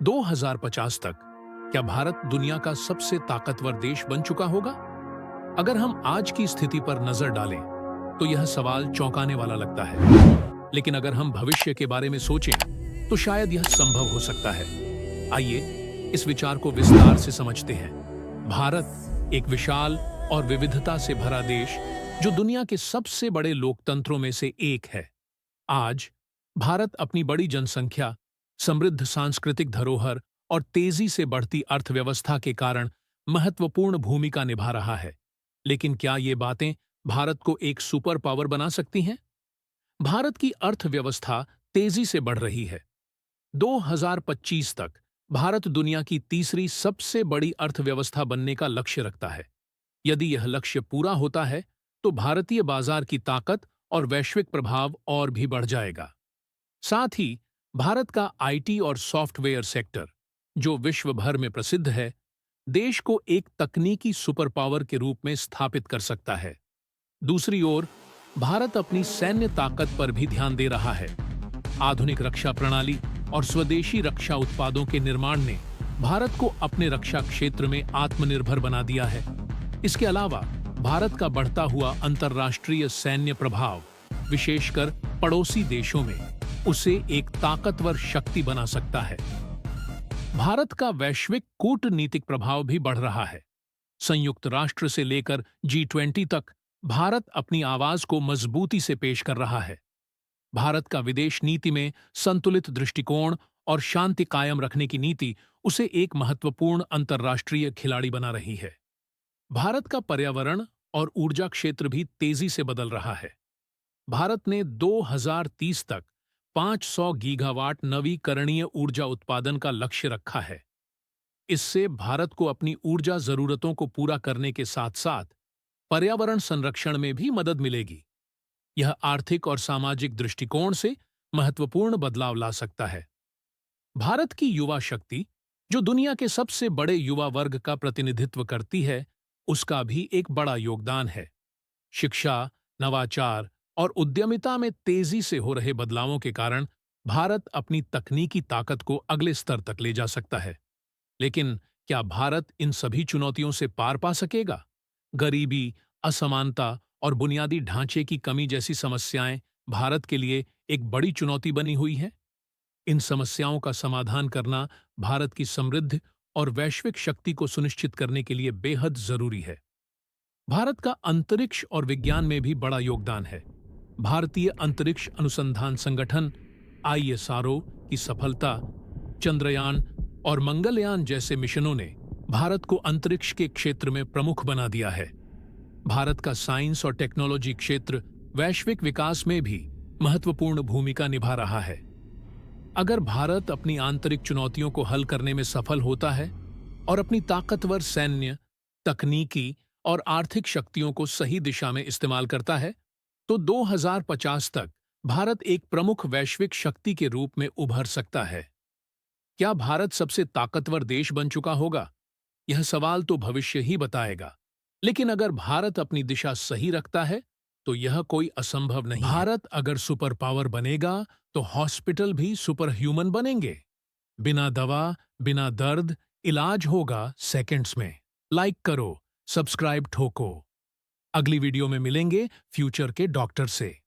2050 तक क्या भारत दुनिया का सबसे ताकतवर देश बन चुका होगा? अगर हम आज की स्थिति पर नजर डालें, तो यह सवाल चौंकाने वाला लगता है। लेकिन अगर हम भविष्य के बारे में सोचें, तो शायद यह संभव हो सकता है। आइए इस विचार को विस्तार से समझते हैं। भारत एक विशाल और विविधता से भरा देश, जो दुनिया के सबसे बड़े लोकतंत्रों में से एक है। आज भारत अपनी बड़ी जनसंख्या, समृद्ध सांस्कृतिक धरोहर और तेजी से बढ़ती अर्थव्यवस्था के कारण महत्वपूर्ण भूमिका निभा रहा है। लेकिन क्या ये बातें भारत को एक सुपर पावर बना सकती हैं? भारत की अर्थव्यवस्था तेजी से बढ़ रही है। 2025 तक भारत दुनिया की तीसरी सबसे बड़ी अर्थव्यवस्था बनने का लक्ष्य रखता है। यदि यह लक्ष्य पूरा होता है, तो भारतीय बाजार की ताकत और वैश्विक प्रभाव और भी बढ़ जाएगा। साथ ही भारत का आईटी और सॉफ्टवेयर सेक्टर, जो विश्व भर में प्रसिद्ध है, देश को एक तकनीकी सुपर पावर के रूप में स्थापित कर सकता है। दूसरी ओर, भारत अपनी सैन्य ताकत पर भी ध्यान दे रहा है। आधुनिक रक्षा प्रणाली और स्वदेशी रक्षा उत्पादों के निर्माण ने भारत को अपने रक्षा क्षेत्र में आत्मनिर्भर बना दिया है। इसके अलावा भारत का बढ़ता हुआ अंतर्राष्ट्रीय सैन्य प्रभाव, विशेषकर पड़ोसी देशों में, उसे एक ताकतवर शक्ति बना सकता है। भारत का वैश्विक कूटनीतिक प्रभाव भी बढ़ रहा है। संयुक्त राष्ट्र से लेकर G20 तक भारत अपनी आवाज को मजबूती से पेश कर रहा है। भारत का विदेश नीति में संतुलित दृष्टिकोण और शांति कायम रखने की नीति उसे एक महत्वपूर्ण अंतर्राष्ट्रीय खिलाड़ी बना रही है। भारत का पर्यावरण और ऊर्जा क्षेत्र भी तेजी से बदल रहा है। भारत ने 2030 तक 500 गीगावाट नवीकरणीय ऊर्जा उत्पादन का लक्ष्य रखा है। इससे भारत को अपनी ऊर्जा जरूरतों को पूरा करने के साथ-साथ पर्यावरण संरक्षण में भी मदद मिलेगी। यह आर्थिक और सामाजिक दृष्टिकोण से महत्वपूर्ण बदलाव ला सकता है। भारत की युवा शक्ति, जो दुनिया के सबसे बड़े युवा वर्ग का प्रतिनिधित्व करती है, उसका भी एक बड़ा योगदान है। शिक्षा, नवाचार और उद्यमिता में तेजी से हो रहे बदलावों के कारण भारत अपनी तकनीकी ताकत को अगले स्तर तक ले जा सकता है। लेकिन क्या भारत इन सभी चुनौतियों से पार पा सकेगा? गरीबी, असमानता और बुनियादी ढांचे की कमी जैसी समस्याएं भारत के लिए एक बड़ी चुनौती बनी हुई हैं। इन समस्याओं का समाधान करना भारत की समृद्ध और वैश्विक शक्ति को सुनिश्चित करने के लिए बेहद जरूरी है। भारत का अंतरिक्ष और विज्ञान में भी बड़ा योगदान है। भारतीय अंतरिक्ष अनुसंधान संगठन ISRO की सफलता, चंद्रयान और मंगलयान जैसे मिशनों ने भारत को अंतरिक्ष के क्षेत्र में प्रमुख बना दिया है। भारत का साइंस और टेक्नोलॉजी क्षेत्र वैश्विक विकास में भी महत्वपूर्ण भूमिका निभा रहा है। अगर भारत अपनी आंतरिक चुनौतियों को हल करने में सफल होता है और अपनी ताकतवर सैन्य, तकनीकी और आर्थिक शक्तियों को सही दिशा में इस्तेमाल करता है, तो 2050 तक भारत एक प्रमुख वैश्विक शक्ति के रूप में उभर सकता है। क्या भारत सबसे ताकतवर देश बन चुका होगा? यह सवाल तो भविष्य ही बताएगा। लेकिन अगर भारत अपनी दिशा सही रखता है, तो यह कोई असंभव नहीं है। भारत अगर सुपर पावर बनेगा, तो हॉस्पिटल भी सुपर ह्यूमन बनेंगे। बिना दवा, बिना दर्द, इलाज होगा सेकंड्स में। लाइक करो, सब्सक्राइब ठोको। अगली वीडियो में मिलेंगे फ्यूचर के डॉक्टर से।